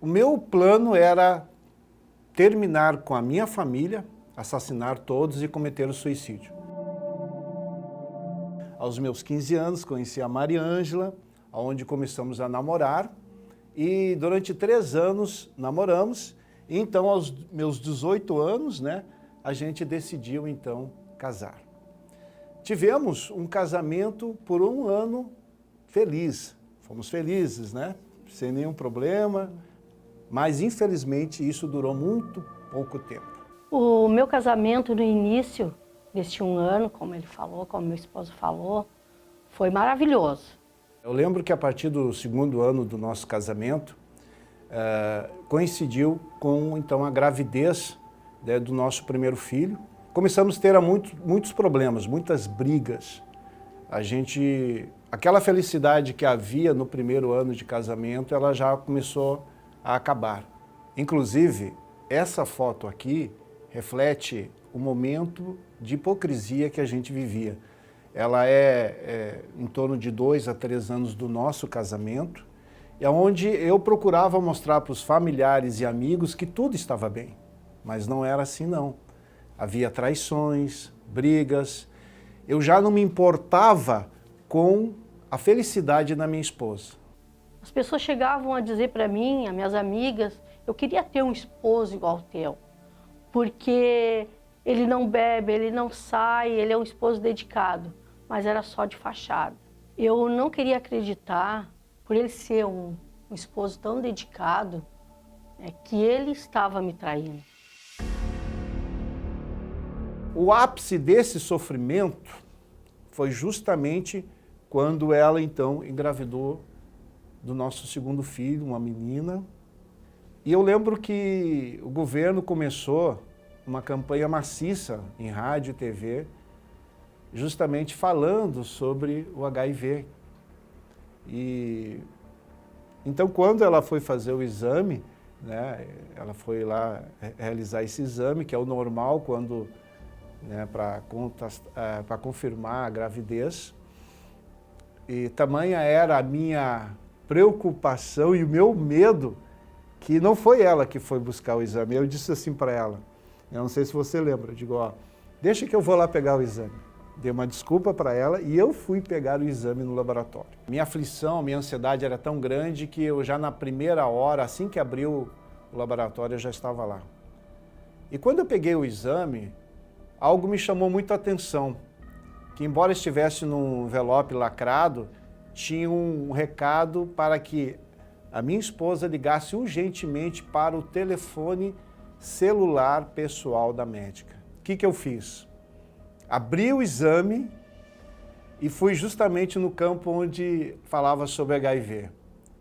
O meu plano era terminar com a minha família, assassinar todos e cometer o suicídio. Aos meus 15 anos, conheci a Maria Ângela, onde começamos a namorar, e durante 3 anos namoramos, e então aos meus 18 anos, né, a gente decidiu então casar. Tivemos um casamento por 1 ano feliz, fomos felizes, né, sem nenhum problema, mas infelizmente isso durou muito pouco tempo. O meu casamento no início deste 1 ano, como ele falou, como meu esposo falou, foi maravilhoso. Eu lembro que a partir do 2º ano do nosso casamento, coincidiu com então a gravidez, né, do nosso primeiro filho. Começamos a ter muitos problemas, muitas brigas. Aquela felicidade que havia no primeiro ano de casamento, ela já começou a acabar. Inclusive, essa foto aqui reflete o momento de hipocrisia que a gente vivia. Ela é em torno de 2 a 3 anos do nosso casamento, e onde eu procurava mostrar para os familiares e amigos que tudo estava bem, mas não era assim não. Havia traições, brigas, eu já não me importava com a felicidade da minha esposa. As pessoas chegavam a dizer para mim, as minhas amigas, eu queria ter um esposo igual ao teu, porque ele não bebe, ele não sai, ele é um esposo dedicado, mas era só de fachada. Eu não queria acreditar, por ele ser um esposo tão dedicado, que ele estava me traindo. O ápice desse sofrimento foi justamente quando ela então engravidou do nosso 2º filho, uma menina. E eu lembro que o governo começou uma campanha maciça em rádio e TV, justamente falando sobre o HIV. E então, quando ela foi fazer o exame, né, ela foi lá realizar esse exame, que é o normal quando, né, para confirmar a gravidez. E tamanha era a minha preocupação e o meu medo, que não foi ela que foi buscar o exame. Eu disse assim para ela, eu não sei se você lembra, eu digo, ó, deixa que eu vou lá pegar o exame. Dei uma desculpa para ela e eu fui pegar o exame no laboratório. Minha aflição, minha ansiedade era tão grande que eu já na primeira hora, assim que abriu o laboratório, eu já estava lá. E quando eu peguei o exame, algo me chamou muito a atenção, que embora estivesse num envelope lacrado, tinha um recado para que a minha esposa ligasse urgentemente para o telefone celular pessoal da médica. O que eu fiz? Abri o exame e fui justamente no campo onde falava sobre HIV.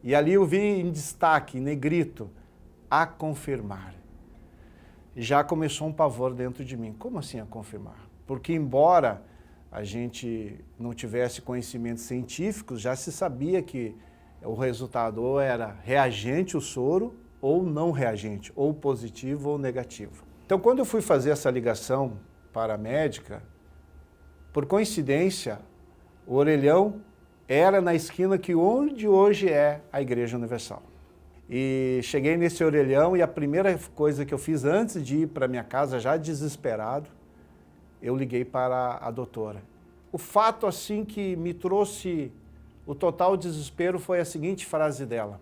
E ali eu vi em destaque, em negrito, a confirmar. Já começou um pavor dentro de mim. Como assim a confirmar? Porque embora a gente não tivesse conhecimentos científicos, já se sabia que o resultado ou era reagente o soro ou não reagente, ou positivo ou negativo. Então, quando eu fui fazer essa ligação para a médica, por coincidência, o orelhão era na esquina onde hoje é a Igreja Universal. E cheguei nesse orelhão e a primeira coisa que eu fiz antes de ir para minha casa, já desesperado, eu liguei para a doutora. O fato assim que me trouxe o total desespero foi a seguinte frase dela.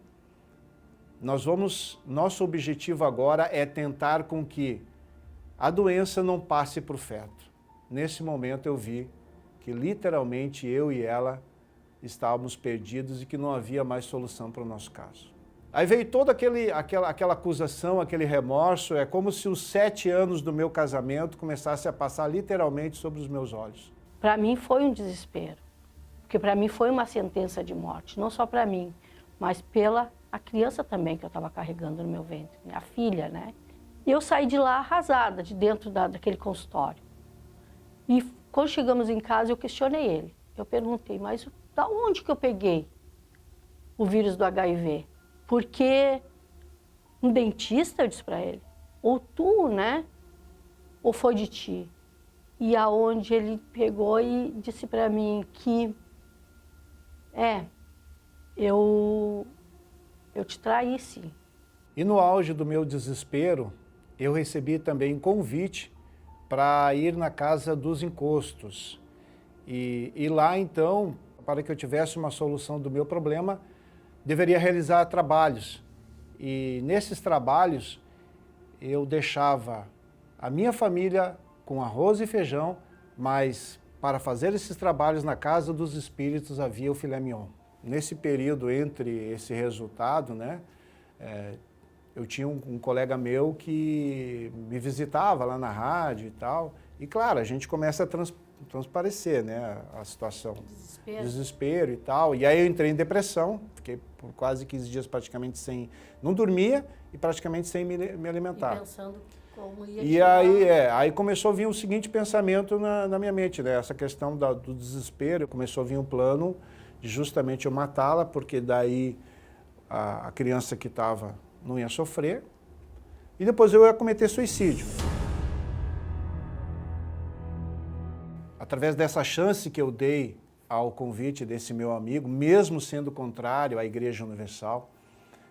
Nosso objetivo agora é tentar com que a doença não passe para o feto. Nesse momento eu vi que literalmente eu e ela estávamos perdidos e que não havia mais solução para o nosso caso. Aí veio toda aquela acusação, aquele remorso, é como se os 7 anos do meu casamento começassem a passar literalmente sobre os meus olhos. Para mim foi um desespero, porque para mim foi uma sentença de morte, não só para mim, mas pela a criança também que eu estava carregando no meu ventre, minha filha, né? E eu saí de lá arrasada, de dentro daquele consultório. E quando chegamos em casa, eu questionei ele. Eu perguntei, mas da onde que eu peguei o vírus do HIV? Porque um dentista, eu disse para ele, ou tu, né? Ou foi de ti? E aonde ele pegou e disse para mim que eu te traí, sim. E no auge do meu desespero, eu recebi também um convite para ir na Casa dos Encostos. E lá, então, para que eu tivesse uma solução do meu problema, deveria realizar trabalhos. E nesses trabalhos, eu deixava a minha família com arroz e feijão, mas para fazer esses trabalhos na Casa dos Espíritos havia o filé mignon. Nesse período entre esse resultado, né, eu tinha um colega meu que me visitava lá na rádio e tal, e claro, a gente começa a transparecer, né, a situação. Desespero e tal. E aí eu entrei em depressão, fiquei por quase 15 dias praticamente sem... Não dormia e praticamente sem me alimentar. E pensando como ia E aí começou a vir o seguinte pensamento na minha mente, né? Essa questão do desespero, começou a vir um plano de justamente eu matá-la, porque daí a criança que estava não ia sofrer, e depois eu ia cometer suicídio. Através dessa chance que eu dei ao convite desse meu amigo, mesmo sendo contrário à Igreja Universal,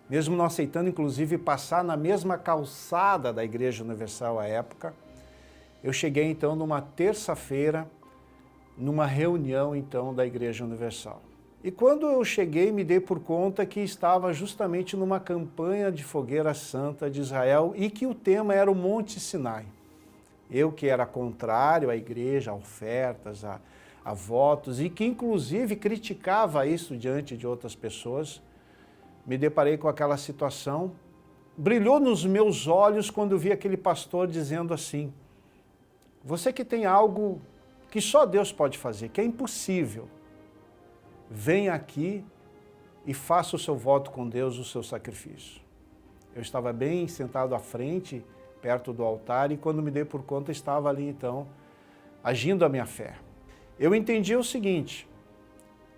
mesmo não aceitando, inclusive, passar na mesma calçada da Igreja Universal à época, eu cheguei, então, numa terça-feira, numa reunião, então, da Igreja Universal. E quando eu cheguei, me dei por conta que estava justamente numa campanha de fogueira santa de Israel e que o tema era o Monte Sinai. Eu que era contrário à igreja, a ofertas, a votos, e que inclusive criticava isso diante de outras pessoas, me deparei com aquela situação, brilhou nos meus olhos quando eu vi aquele pastor dizendo assim, você que tem algo que só Deus pode fazer, que é impossível, venha aqui e faça o seu voto com Deus, o seu sacrifício. Eu estava bem sentado à frente, perto do altar, e quando me dei por conta, estava ali então, agindo a minha fé. Eu entendi o seguinte,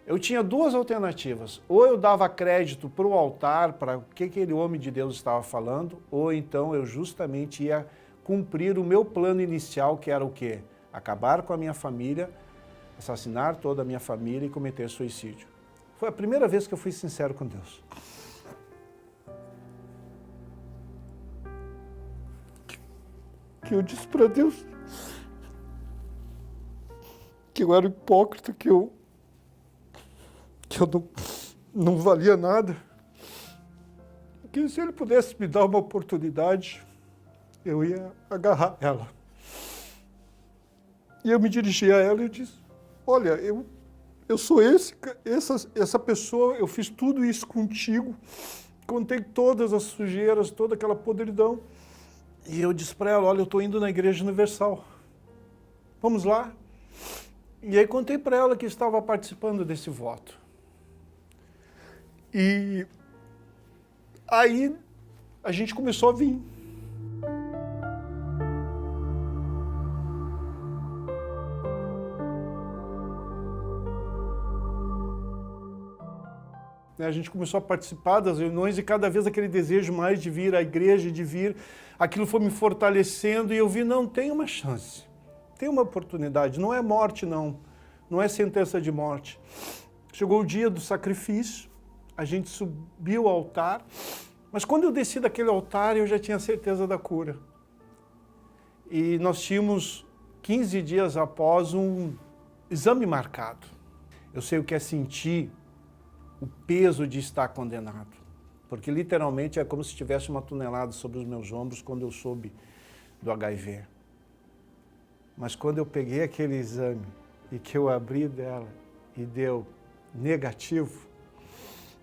eu tinha duas alternativas, ou eu dava crédito para o altar, para o que aquele homem de Deus estava falando, ou então eu justamente ia cumprir o meu plano inicial, que era o quê? Acabar com a minha família, assassinar toda a minha família e cometer suicídio. Foi a primeira vez que eu fui sincero com Deus. Que eu disse para Deus que eu era hipócrita, que eu não valia nada. Que se Ele pudesse me dar uma oportunidade, eu ia agarrar ela. E eu me dirigi a ela e disse, olha, eu sou essa pessoa, eu fiz tudo isso contigo, contei todas as sujeiras, toda aquela podridão. E eu disse para ela, olha, eu estou indo na Igreja Universal, vamos lá? E aí contei para ela que estava participando desse voto. E aí a gente começou a vir. A gente começou a participar das reuniões e cada vez aquele desejo mais de vir à igreja, de vir, aquilo foi me fortalecendo e eu vi, não, tem uma chance, tem uma oportunidade, não é morte não é sentença de morte. Chegou o dia do sacrifício, a gente subiu ao altar, mas quando eu desci daquele altar eu já tinha certeza da cura. E nós tínhamos 15 dias após um exame marcado. Eu sei o que é sentir o peso de estar condenado, porque literalmente é como se tivesse uma tonelada sobre os meus ombros quando eu soube do HIV. Mas quando eu peguei aquele exame e que eu abri dela e deu negativo,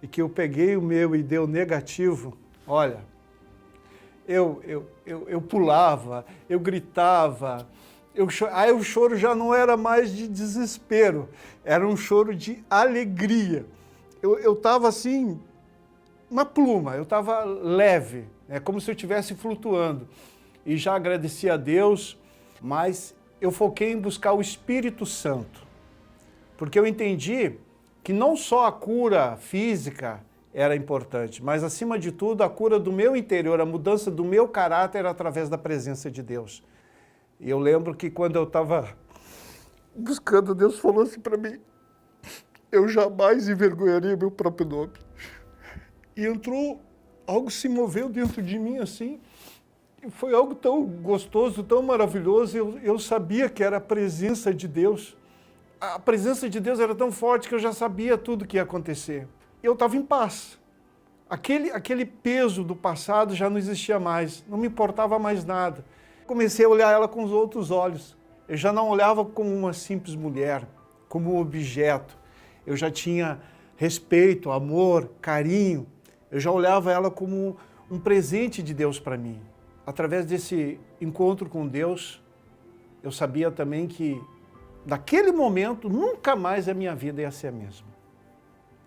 e que eu peguei o meu e deu negativo, olha, eu pulava, eu gritava, aí o choro já não era mais de desespero, era um choro de alegria. Eu estava assim, uma pluma, eu estava leve, como se eu estivesse flutuando. E já agradeci a Deus, mas eu foquei em buscar o Espírito Santo. Porque eu entendi que não só a cura física era importante, mas acima de tudo a cura do meu interior, a mudança do meu caráter através da presença de Deus. E eu lembro que quando eu estava buscando, Deus falou assim para mim, eu jamais envergonharia meu próprio nome. E entrou algo se moveu dentro de mim assim. Foi algo tão gostoso, tão maravilhoso. Eu sabia que era a presença de Deus. A presença de Deus era tão forte que eu já sabia tudo que ia acontecer. Eu estava em paz. Aquele peso do passado já não existia mais, não me importava mais nada. Comecei a olhar ela com os outros olhos. Eu já não olhava como uma simples mulher, como um objeto. Eu já tinha respeito, amor, carinho. Eu já olhava ela como um presente de Deus para mim. Através desse encontro com Deus, eu sabia também que, naquele momento, nunca mais a minha vida ia ser a mesma.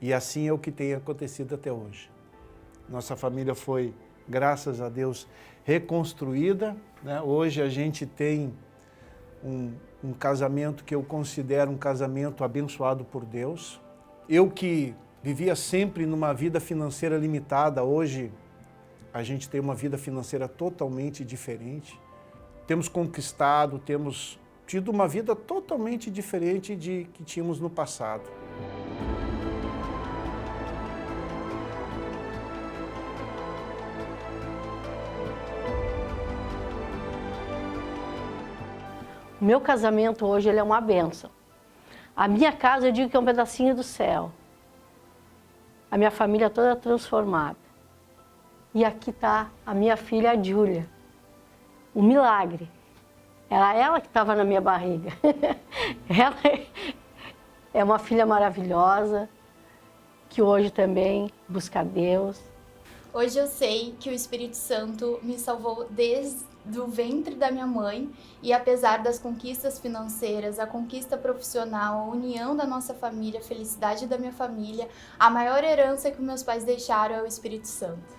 E assim é o que tem acontecido até hoje. Nossa família foi, graças a Deus, reconstruída, né? Hoje a gente tem um casamento que eu considero um casamento abençoado por Deus. Eu que vivia sempre numa vida financeira limitada, hoje a gente tem uma vida financeira totalmente diferente. Temos conquistado, temos tido uma vida totalmente diferente de que tínhamos no passado. O meu casamento hoje ele é uma bênção. A minha casa eu digo que é um pedacinho do céu. A minha família toda transformada. E aqui está a minha filha, a Júlia. Um milagre. Era ela que estava na minha barriga. Ela é uma filha maravilhosa, que hoje também busca Deus. Hoje eu sei que o Espírito Santo me salvou desde o ventre da minha mãe e apesar das conquistas financeiras, a conquista profissional, a união da nossa família, a felicidade da minha família, a maior herança que meus pais deixaram é o Espírito Santo.